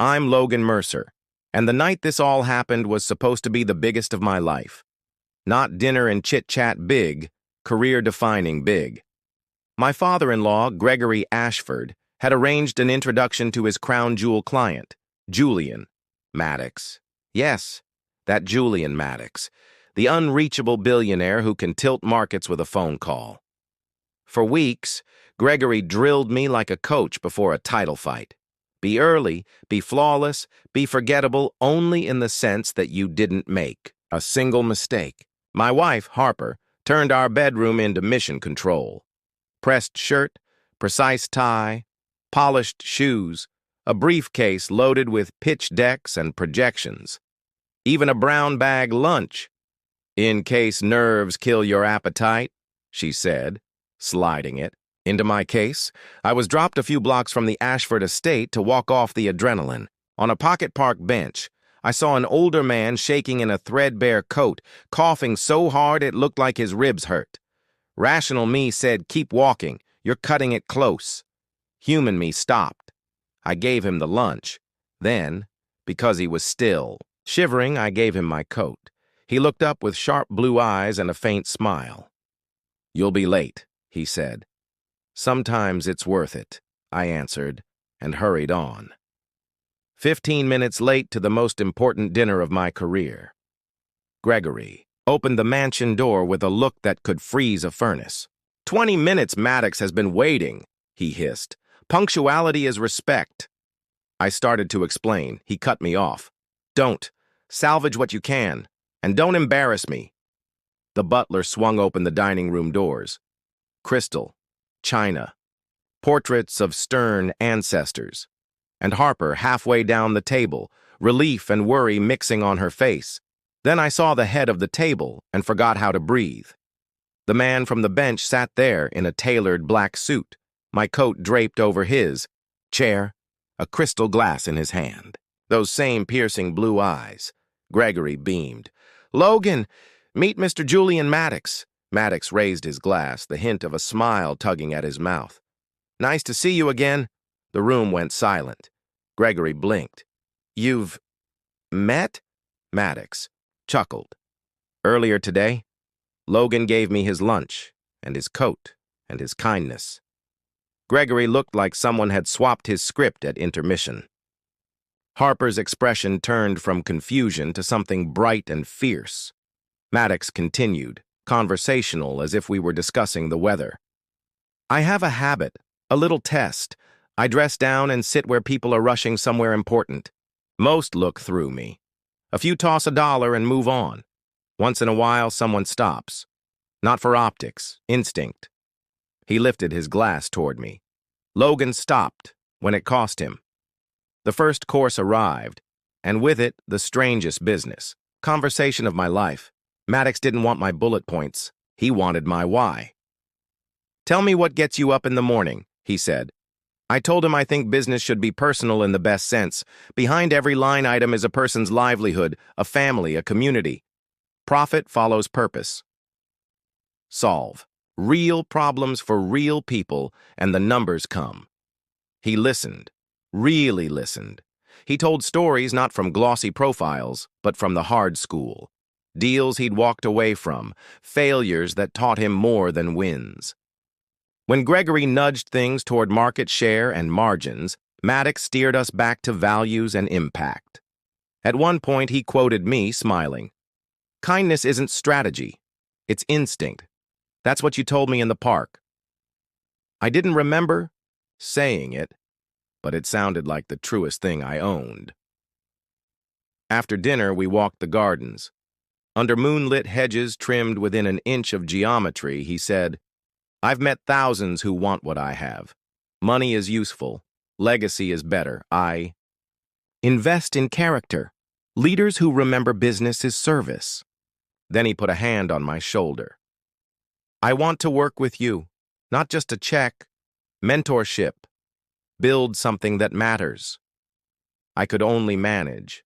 I'm Logan Mercer, and the night this all happened was supposed to be the biggest of my life. Not dinner and chit-chat big, career-defining big. My father-in-law, Gregory Ashford, had arranged an introduction to his crown jewel client, Julian Maddox. Yes, that Julian Maddox, the unreachable billionaire who can tilt markets with a phone call. For weeks, Gregory drilled me like a coach before a title fight. Be early, be flawless, be forgettable only in the sense that you didn't make a single mistake. My wife, Harper, turned our bedroom into mission control. Pressed shirt, precise tie, polished shoes, a briefcase loaded with pitch decks and projections. Even a brown bag lunch. In case nerves kill your appetite, she said, sliding it into my case. I was dropped a few blocks from the Ashford estate to walk off the adrenaline. On a pocket park bench, I saw an older man shaking in a threadbare coat, coughing so hard it looked like his ribs hurt. Rational me said, "Keep walking. You're cutting it close." Human me stopped. I gave him the lunch. Then, because he was still shivering, I gave him my coat. He looked up with sharp blue eyes and a faint smile. "You'll be late," he said. "Sometimes it's worth it," I answered, and hurried on. 15 minutes late to the most important dinner of my career. Gregory opened the mansion door with a look that could freeze a furnace. 20 minutes Maddox has been waiting," he hissed. "Punctuality is respect." I started to explain. He cut me off. "Don't. Salvage what you can. And don't embarrass me." The butler swung open the dining room doors. Crystal, china, portraits of stern ancestors, and Harper halfway down the table, relief and worry mixing on her face. Then I saw the head of the table and forgot how to breathe. The man from the bench sat there in a tailored black suit, my coat draped over his chair, a crystal glass in his hand. Those same piercing blue eyes. Gregory beamed. "Logan, meet Mr. Julian Maddox." Maddox raised his glass, the hint of a smile tugging at his mouth. "Nice to see you again." The room went silent. Gregory blinked. "You've met?" Maddox chuckled. "Earlier today, Logan gave me his lunch, and his coat, and his kindness." Gregory looked like someone had swapped his script at intermission. Harper's expression turned from confusion to something bright and fierce. Maddox continued, conversational as if we were discussing the weather. "I have a habit, a little test. I dress down and sit where people are rushing somewhere important. Most look through me. A few toss a dollar and move on. Once in a while, someone stops. Not for optics, instinct." He lifted his glass toward me. Logan stopped when it cost him. The first course arrived, and with it, the strangest business. Conversation of my life. Maddox didn't want my bullet points. He wanted my why. "Tell me what gets you up in the morning," he said. I told him I think business should be personal in the best sense. Behind every line item is a person's livelihood, a family, a community. Profit follows purpose. Solve real problems for real people, and the numbers come. He listened, really listened. He told stories not from glossy profiles, but from the hard school. Deals he'd walked away from, failures that taught him more than wins. When Gregory nudged things toward market share and margins, Maddox steered us back to values and impact. At one point, he quoted me, smiling. "Kindness isn't strategy. It's instinct. That's what you told me in the park." I didn't remember saying it, but it sounded like the truest thing I owned. After dinner, we walked the gardens. Under moonlit hedges trimmed within an inch of geometry, he said, "I've met thousands who want what I have. Money is useful. Legacy is better. I invest in character. Leaders who remember business is service." Then he put a hand on my shoulder. "I want to work with you, not just a check, mentorship. Build something that matters." I could only manage.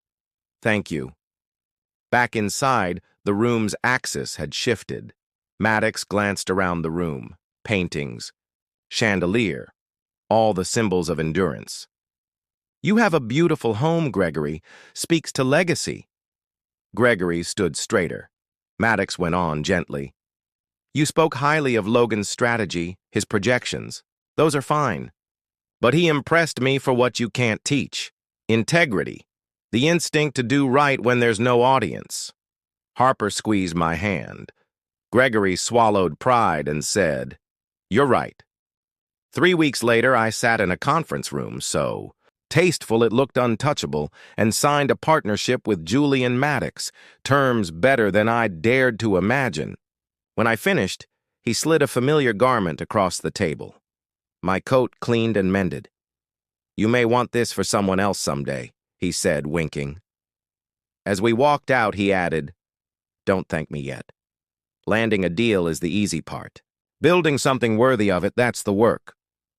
"Thank you." Back inside, the room's axis had shifted. Maddox glanced around the room. Paintings, chandelier, all the symbols of endurance. You have a beautiful home, Gregory. Speaks to legacy. Gregory stood straighter. Maddox went on gently. You spoke highly of Logan's strategy, his projections. Those are fine. But he impressed me for what you can't teach. Integrity. The instinct to do right when there's no audience. Harper squeezed my hand. Gregory swallowed pride and said, You're right. 3 weeks later, I sat in a conference room, so tasteful it looked untouchable, and signed a partnership with Julian Maddox, terms better than I'd dared to imagine. When I finished, he slid a familiar garment across the table. My coat cleaned and mended. You may want this for someone else someday, he said, winking. As we walked out, he added, Don't thank me yet. Landing a deal is the easy part. Building something worthy of it, that's the work.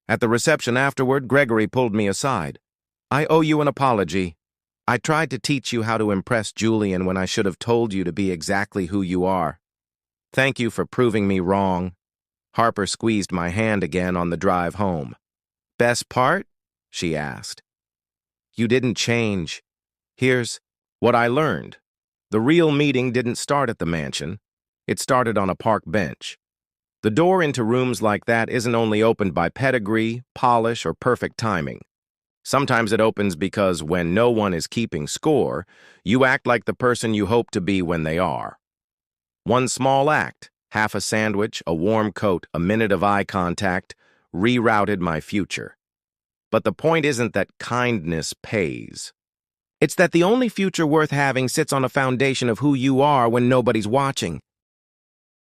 At the reception afterward, Gregory pulled me aside. I owe you an apology. I tried to teach you how to impress Julian when I should have told you to be exactly who you are. Thank you for proving me wrong. Harper squeezed my hand again on the drive home. Best part? She asked. You didn't change. Here's what I learned. The real meeting didn't start at the mansion. It started on a park bench. The door into rooms like that isn't only opened by pedigree, polish, or perfect timing. Sometimes it opens because when no one is keeping score, you act like the person you hope to be when they are. One small act, half a sandwich, a warm coat, a minute of eye contact, rerouted my future. But the point isn't that kindness pays. It's that the only future worth having sits on a foundation of who you are when nobody's watching.